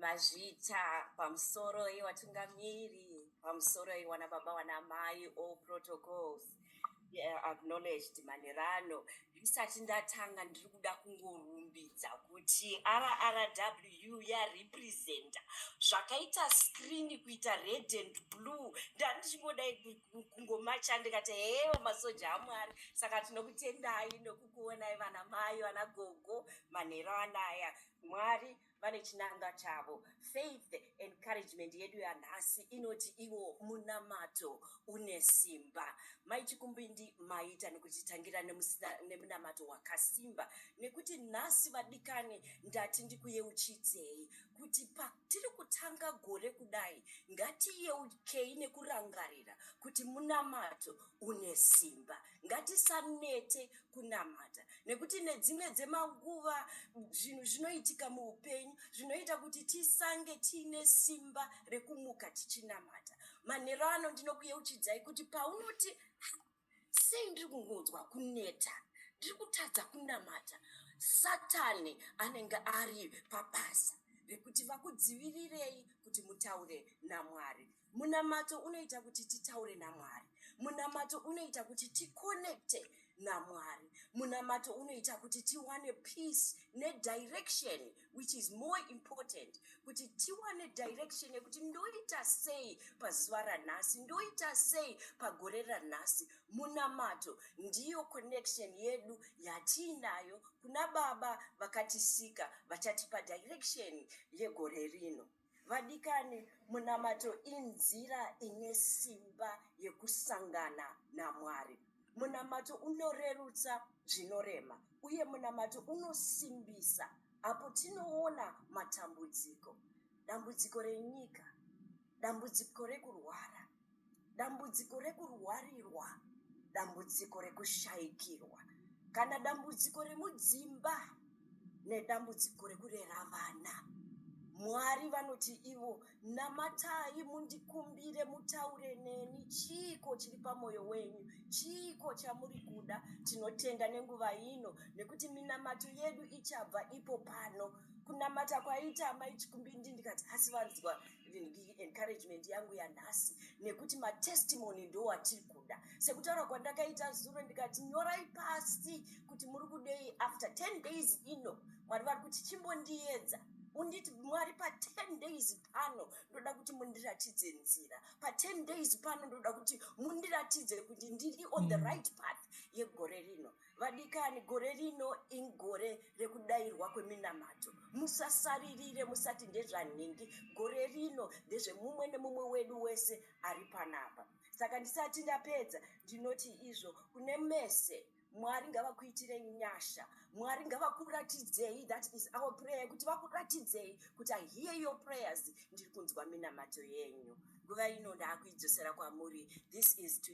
Vazvita pamusoro ivatungamiri, pamusoro iwana baba wana mai, all protocols acknowledged manerano. Ndisati ndatanga ndiri kuda kungorumbidza kuti RRW yarepresenta zvakaita screen kuita red and blue. Ndandichimbodai kungomacha ndikati hewo masoja aMwari. Saka tinokutendai nokukuonai vana mai vana gogo manhero anaya. Mwari vane chinanga chavo. Faith encouragement yedu yanhasi inoti iwo munamato une simba. Maichikumbindi maita nekutitangira nemunamato wakasimba. Nekuti nhasi vadikani ndati ndikuyeuchidzei kuti tiri kutanga gore kudai ngatiyeukei nekurangarira kuti munamato une simba. Ngatisanete kunamata nekuti nedzimwe dzemanguva zvinhu zvinoitika muupenyu zvinoita kuti tisange tiine simba rekumuka tichinamata. Manhero ano ndinokuyeuchidzai kuti paunoti sei ndiri kungonzwa kuneta, ndiri kutadza kunamata, Satani anenge ari pabasa rekuti vakudzivirirei kuti mutaure naMwari. Munamato unoita kuti titaure naMwari. Munamato unoita kuti tikonekte naMwari. Munamato unoita kuti tiwane peace nedirection, which is more important. Kuti tiwane direction yekuti ndoita sei pazuva ranhasi, ndoita sei pagore ranhasi. Munamato ndiyo connection yedu yatiinayo kuna Baba vakatisika vachatipa direction yegore rino. Vadikani, munamato inzira ine simba yekusangana naMwari. Munamato unorerutsa zvinorema uye munamato unosimbisa apo tinoona matambudziko. Dambudziko renyika, dambudziko rekurwara, dambudziko rekurwarirwa, dambudziko rekushayikirwa, kana dambudziko remudzimba nedambudziko rekurera vana. Mwari vanoti ivo, namatai mundikumbire mutaure neni, chiko chiri pamwoyo wenyu, chiko chamuri kuda. Tinotenda nenguva ino nekuti minamato yedu ichabva ipo pano. Kunamata kwaita maichikumbindi ndikati hasi vanzwa encouragement yangu yanhasi nekuti matestimony ndo watiri kuda. Sekutaura kwandakaita zuro ndikati nyorai pasi kuti muri kudei after 10 days ino. Mwari vari kuti chimbondiedza. Unditi Mwari pa 10 days pano ndoda kuti mundiratidze nzira. Pa 10 days pano ndoda kuti mundiratidze kuti ndiri on the right path yegore rino. Vadikani, gore rino ingore rekudairwa kweminamato. Musasaririre musati ndezvanhingi. Gore rino ndezvemumwe nemumwe wedu wese ari panapa. Saka ndisati ndapedza ndinoti izvo kune mese Mwari ngavakuitirei nyasha. Mwari ngavakuratidzei, that is our prayer, kuti vakuratidzei kuti I hear your prayers, ndiri kunzwa minamato yenyu. Nguva ino ndaakuidzosera kwamuri. This is to